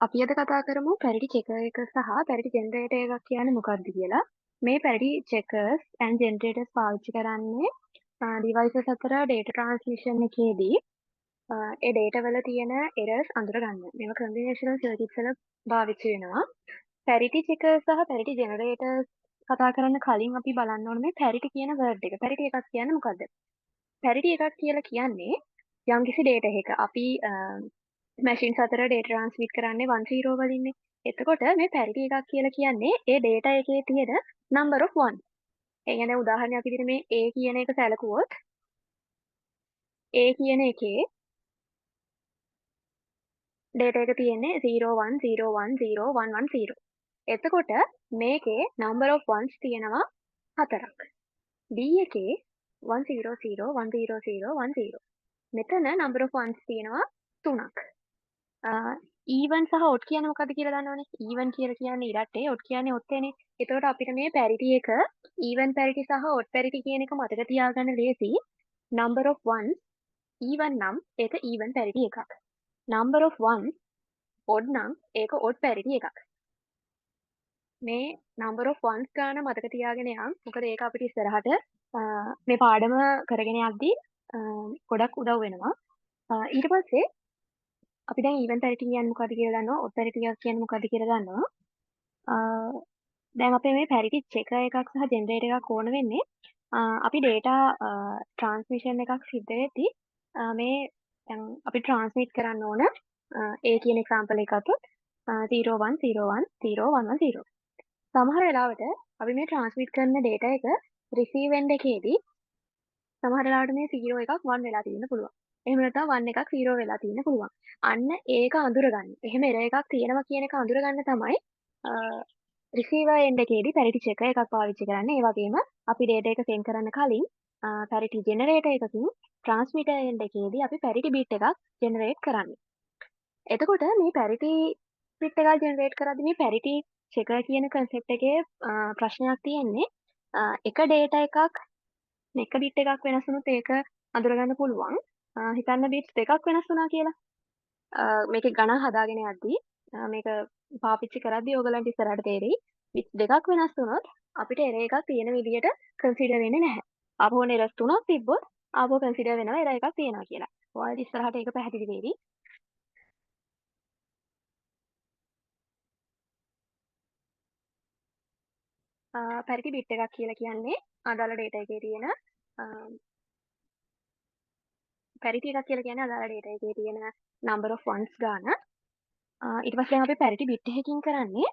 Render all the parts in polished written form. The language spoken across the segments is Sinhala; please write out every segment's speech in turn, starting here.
අපි අද කතා කරමු පැරඩි චෙකර් එක සහ පැරඩි ජෙනරේටර් එකක් කියන්නේ මොකක්ද කියලා. මේ පැරඩි චෙකර්ස් ඇන්ඩ් ජෙනරේටර්ස් පාවිච්චි කරන්නේ ඩිවයිසස් අතර ඩේටා ට්‍රාන්ස්මිෂන් එකේදී ඒ ඩේටා වල තියෙන එරර්ස් අඳුරගන්න. මේවා කම්බිනේෂනල් සර්කිට්ස් වල පාවිච්චි වෙනවා. පැරිටි චෙකර් සහ පැරිටි ජෙනරේටර්ස් කතා කරන්න කලින් අපි බලන්න ඕනේ මේ පැරිටි කියන වර්ඩ් එක. පැරිටි එකක් කියන්නේ මොකද්ද? පැරිටි එකක් කියලා කියන්නේ යම්කිසි ඩේටා එකක අපි මැෂින්ස් අතර ඩේටා ට්‍රාන්ස්මිට් කරන්නේ 10 වලින්නේ. එතකොට මේ පැරිටි එකක් කියලා කියන්නේ ඒ ඩේටා එකේ තියෙන number of ones. ඒ කියන්නේ උදාහරණයක් විදිහට මේ A කියන එක සැලකුවොත් A කියන එකේ ඩේටා එක තියෙන්නේ 01010110. එතකොට මේකේ number of ones තියෙනවා 4ක්. B එකේ 100101010. මෙතන number of ones තියෙනවා 3ක්. ඊවන් සහ ඔඩ් කියන්නේ මොකද්ද කියලා දන්නවනේ. ඊවන් කියලා කියන්නේ ඉරට්ටේ, ඔඩ් කියන්නේ ඔත්තේනේ. එතකොට අපිට මේ පැරිටි එක ඊවන් පැරිටි සහ ඔඩ් පැරිටි කියන එක මතක තියාගන්න ලේසි. number of ones ඊවන් නම් ඒක ඊවන් පැරිටි එකක්. number of ones ඔඩ් නම් ඒක ඔඩ් පැරිටි එකක්. මේ number of ones ගාන මතක තියාගෙන යන්න. මොකද ඒක අපිට ඉස්සරහට මේ පාඩම කරගෙන යද්දී ගොඩක් උදව් වෙනවා. ඊට පස්සේ අපි දැන් ඊවන් පැරිටි කියන්නේ මොකද්ද කියලා දන්නවා. ඔඩ් පැරිටි කියන්නේ මොකද්ද කියලා දන්නවා. දැන් අපේ මේ පැරිටි චෙකර් එකක් සහ ජෙනරේටර් එකක් ඕන වෙන්නේ අපි ඩේටා ට්‍රාන්ස්මිෂන් එකක් සිද්ධ වෙද්දී මේ දැන් අපි ට්‍රාන්ස්මිට් කරන්න ඕන A කියන එක්සැම්පල් එක ගත්තොත් 01010110. සමහර වෙලාවට අපි මේ ට්‍රාන්ස්මිට් කරන ඩේටා එක රිසීව් එන්ඩ් එකේදී සමහර වෙලාවට මේ 0 එකක් 1 වෙලා තියෙන්න පුළුවන්. එහෙම නැත්නම් 1 එකක් 0 වෙලා තියෙන්න පුළුවන්. අන්න ඒක අඳුරගන්න. එහෙම එරර් එකක් තියෙනවා කියන එක අඳුරගන්න තමයි රිසීවර් එන්ඩ් එකේදී පැරිටි චෙකර් එකක් පාවිච්චි කරන්නේ. ඒ වගේම අපි ඩේටා එක සෙන්ඩ් කරන්න කලින් පැරිටි ජෙනරේටර් එකකින් ට්‍රාන්ස්මිටර් එන්ඩ් එකේදී අපි පැරිටි බිට් එකක් ජෙනරේට් කරන්නේ. එතකොට මේ පැරිටි බිට් එකක් ජෙනරේට් කරද්දී මේ පැරිටි චෙකර් කියන කන්සෙප්ට් එකේ ප්‍රශ්නයක් තියෙන්නේ එක ඩේටා එකක් එක බිට් එකක් වෙනස් වුණොත් ඒක අඳුරගන්න පුළුවන්. හිතන්න බිට්ස් දෙකක් වෙනස් වුණා කියලා. මේකේ ගණන් හදාගෙන යද්දී මේක පාවිච්චි කරද්දී ඔයගලන්ට ඉස්සරහට තේරෙයි බිට්ස් දෙකක් වෙනස් වුණොත් අපිට එරර් එකක් තියෙන විදියට කන්සිඩර් වෙන්නේ නැහැ. ආපහු එරර්ස් තුනක් තිබ්බොත් ආපහු කන්සිඩර් වෙනවා එරර් එකක් තියෙනවා කියලා. ඔයාලට ඉස්සරහට ඒක පැහැදිලි වෙවි. පැරිටි බිට් එකක් කියලා කියන්නේ අදාළ ඩේටා එකේ තියෙන පැරිටි එකක් කියලා කියන්නේ අදාළ ඩේටා එකේ තියෙන number of ones ගාන. ඊට පස්සේ අපි පැරිටි බිට් එකකින් කරන්නේ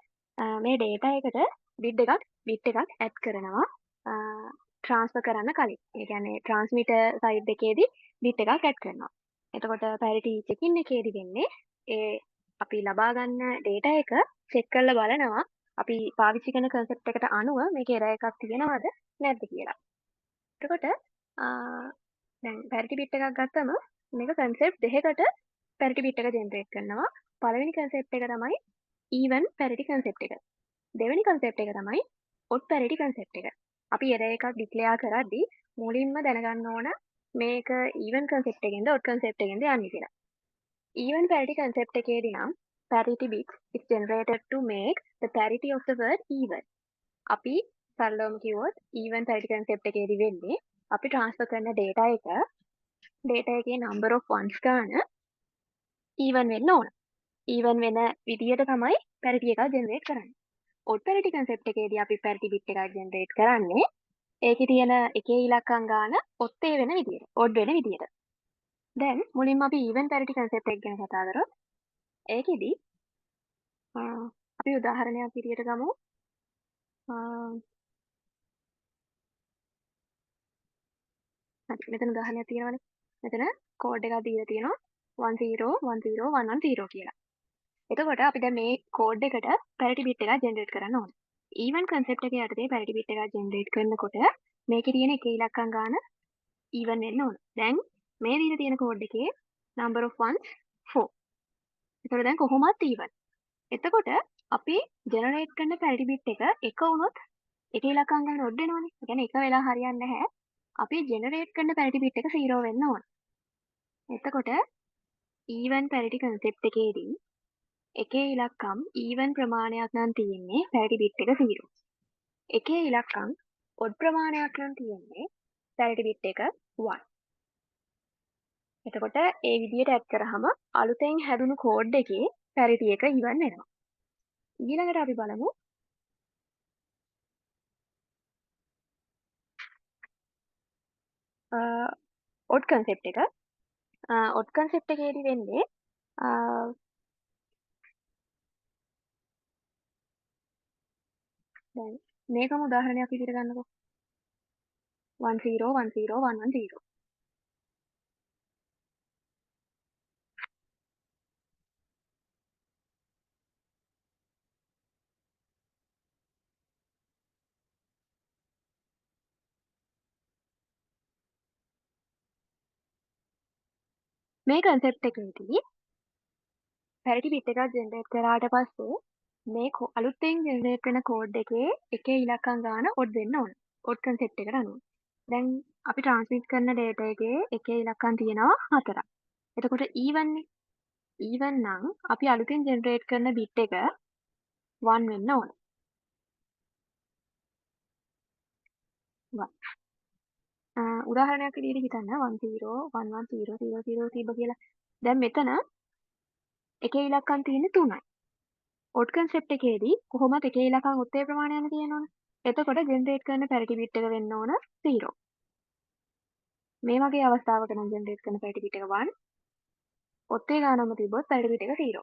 මේ ඩේටා එකට බිට් එකක් ඇඩ් කරනවා ට්‍රාන්ස්ෆර් කරන්න කලින්. ඒ කියන්නේ ට්‍රාන්ස්මිටර් සයිඩ් එකේදී බිට් එකක් ඇඩ් කරනවා. එතකොට පැරිටි චෙකින් එකේදී වෙන්නේ ඒ අපි ලබා ගන්න ඩේටා එක චෙක් කරලා බලනවා අපි පාවිච්චි කරන කන්සෙප්ට් එකට අනුව මේකේ එරර් එකක් තියෙනවද නැද්ද කියලා. එතකොට දැන් පැරිටි බිට් එකක් ගත්තම මේක කන්සෙප්ට් දෙකකට පැරිටි බිට් එක ජෙනරේට් කරනවා. පළවෙනි කන්සෙප්ට් එක තමයි ඊවන් පැරිටි කන්සෙප්ට් එක. දෙවෙනි කන්සෙප්ට් එක තමයි ඔඩ් පැරිටි කන්සෙප්ට් එක. අපි එරර් එකක් ඩික්ලෙයාර් කරද්දී මුලින්ම දැනගන්න ඕන මේක ඊවන් කන්සෙප්ට් එකෙන්ද ඔඩ් කන්සෙප්ට් එකෙන්ද යන්නේ කියලා. ඊවන් පැරිටි කන්සෙප්ට් එකේදී නම් parity bits is generated to make the parity of the word even. අපි සරලවම කිව්වොත් even parity concept එකේදී වෙන්නේ අපි transfer කරන data එකේ number of ones ගාන even වෙන්න ඕන. even වෙන විදියට තමයි parity එකක් generate කරන්නේ. odd parity concept එකේදී අපි parity bit එකක් generate කරන්නේ ඒකේ තියෙන එකේ ඉලක්කම් ගාන ඔත්තේ වෙන විදියට, odd වෙන විදියට. දැන් මුලින්ම අපි even parity concept එක ගැන කතා කරොත් ඒකෙදී අපි උදාහරණයක් විදියට ගමු. මෙතන උදාහරණයක් තියෙනවනේ. මෙතන කෝඩ් එකක් දීලා තියෙනවා 1010110 කියලා. එතකොට අපි දැන් මේ කෝඩ් එකට පැරිටි බිට් එකක් ජෙනරේට් කරන්න ඕනේ. ඊවන් කන්සෙප්ට් එක යටතේ පැරිටි බිට් එකක් ජෙනරේට් කරනකොට මේකේ තියෙන එක ඉලක්කම් ගාන ඊවන් වෙන්න ඕන. දැන් මේ දීලා තියෙන කෝඩ් එකේ number of ones 4. එතකොට දැන් කොහොමත් ඊවන්. එතකොට අපි ජෙනරේට් කරන පැරිටි බිට් එක වුණොත් එක ඉලක්කම් ගාන ඔඩ් වෙනවනේ. ඒ කියන්නේ එක වෙලා හරියන්නේ නැහැ. අපි ජෙනරේට් කරන පැරිටි බිට් එක 0 වෙන්න ඕන. එතකොට ඊවන් පැරිටි කන්සෙප්ට් එකේදී එකේ ඉලක්කම් ඊවන් ප්‍රමාණයක් නම් තියෙන්නේ පැරිටි බිට් එක 0. එකේ ඉලක්කම් ඔඩ් ප්‍රමාණයක් නම් තියෙන්නේ පැරිටි බිට් එක 1. එතකොට ඒ විදිහට ඇඩ් කරාම අලුතෙන් හැදුණු කෝඩ් එකේ පැරිටි එක ඉවන් වෙනවා. ඊළඟට අපි බලමු ඔඩ් කන්සෙප්ට් එක. ඔඩ් කන්සෙප්ට් එකේදී වෙන්නේ දැන් මේකම උදාහරණයක් විදිහට ගන්නකො. 1 0 1 0 1 1 0. මේ කන්සෙප්ට් එකේදී පැරිටි බිට් එකක් ජෙනරේට් කරාට පස්සේ මේ අලුතෙන් ජෙනරේට් වෙන කෝඩ් එකේ එකේ ඉලක්කම් ගාන ඔඩ් වෙන්න ඕන. ඔඩ් කන්සෙප්ට් එකට අනුව. දැන් අපි ට්‍රාන්ස්මිට් කරන ඩේටා එකේ එකේ ඉලක්කම් තියෙනවා 4ක්. එතකොට ඊවන් නේ. ඊවන් නම් අපි අලුතෙන් ජෙනරේට් කරන බිට් එක 1 වෙන්න ඕන. 1. උදාහරණයක් විදිහට හිතන්න 1 0 1 1 0 0 0 තිබ්බ කියලා. දැන් මෙතන එකේ ඉලක්කම් තියෙන්නේ 3යි. ඔඩ් කන්සෙප්ට් එකේදී කොහොමත් එකේ ඉලක්කම් ඔත්තේ ප්‍රමාණයම තියෙනවනේ. එතකොට ජෙනරේට් කරන පැරිටි බිට් එක වෙන්න ඕන 0. මේ වගේ අවස්ථාවක නම් ජෙනරේට් කරන පැරිටි බිට් එක 1. ඔත්තේ ගානම තිබ්බොත් පැරිටි බිට් එක 0.